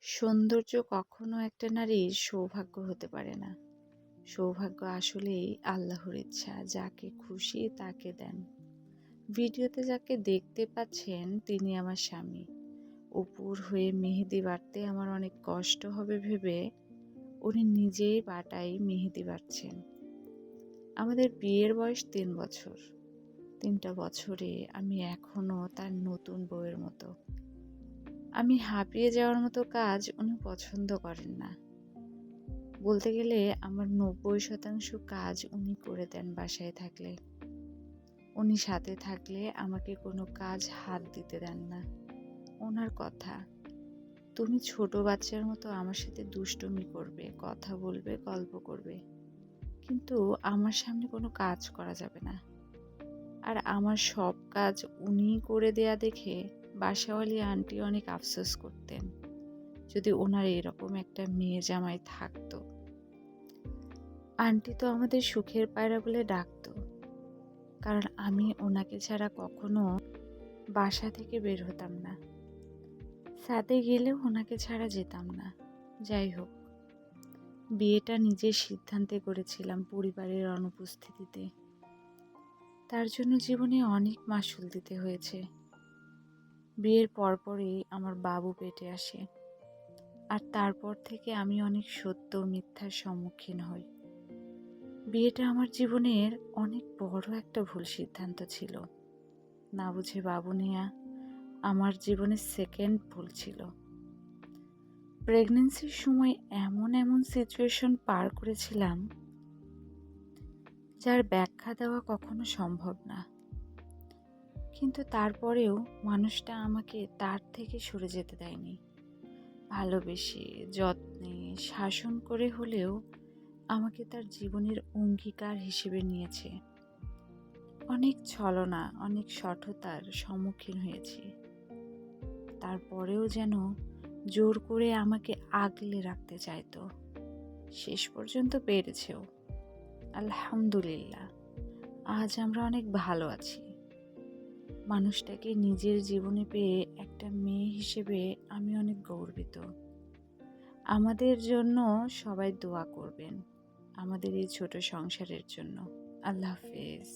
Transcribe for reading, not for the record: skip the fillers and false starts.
সৌন্দর্য কখনো একটা নারীর সৌভাগ্য হতে পারে না। সৌভাগ্য আসলেই আল্লাহর ইচ্ছা, যাকে খুশি তাকে দেন। ভিডিওতে যাকে দেখতে পাচ্ছেন তিনি আমার স্বামী। অপুর হয়ে মেহেদি বাটতে আমার অনেক কষ্ট হবে ভেবে উনি নিজেই বাটাই মেহেদি বাটছেন। আমাদের বিয়ের বয়স 3 বছর। 3টা বছরে আমি এখনো তার নতুন বউয়ের মতো। আমি হাঁপিয়ে যাওয়ার মতো কাজ উনি পছন্দ করেন না। বলতে গেলে আমার 90% কাজ উনি করে দেন বাসায় থাকলে। উনি সাথে থাকলে আমাকে কোনো কাজ হাত দিতে দেন না। ওনার কথা, তুমি ছোট বাচ্চার মতো আমার সাথে দুষ্টুমি করবে, কথা বলবে, গল্প করবে, কিন্তু আমার সামনে কোনো কাজ করা যাবে না। আর আমার সব কাজ উনিই করে দেয়া দেখে বাসাওয়ালি আন্টি অনেক আফসোস করতেন, যদি ওনার এরকম একটা মেয়ে জামাই থাকতো। আন্টি তো আমাদের সুখের পায়রা বলে ডাকতো, কারণ আমি ওনাকে ছাড়া কখনো বাসা থেকে বের হতাম না। ছাদে গেলেও ওনাকে ছাড়া যেতাম না। যাই হোক, বিয়েটা নিজের সিদ্ধান্তে করেছিলাম পরিবারের অনুপস্থিতিতে। তার জন্য জীবনে অনেক মাসুল দিতে হয়েছে। বিয়ের পরপরই আমার বাবু পেটে আসে, আর তারপর থেকে আমি অনেক সত্য ও মিথ্যার সম্মুখীন হই। বিয়েটা আমার জীবনের অনেক বড় একটা ভুল সিদ্ধান্ত ছিল। না বুঝে বাবু নেয়া আমার জীবনের সেকেন্ড ভুল ছিল। প্রেগন্যান্সির সময় এমন সিচুয়েশন পার করেছিলাম যার ব্যাখ্যা দেওয়া কখনো সম্ভব না। কিন্তু তারপরেও মানুষটা আমাকে তার থেকে সরে যেতে দেয়নি। ভালোবেসে, যত্নে, শাসন করে হলেও আমাকে তার জীবনের অঙ্গীকার হিসেবে নিয়েছে। অনেক ছলনা, অনেক শঠতার সম্মুখীন হয়েছি। তারপরেও যেন জোর করে আমাকে আগলে রাখতে চাইতো। শেষ পর্যন্ত পেরেছেও। আলহামদুলিল্লাহ, আজ আমরা অনেক ভালো আছি। মানুষটাকে নিজের জীবনে পেয়ে একটা মেয়ে হিসেবে আমি অনেক গর্বিত। আমাদের জন্য সবাই দোয়া করবেন, আমাদের এই ছোট সংসারের জন্য। আল্লাহ হাফেজ।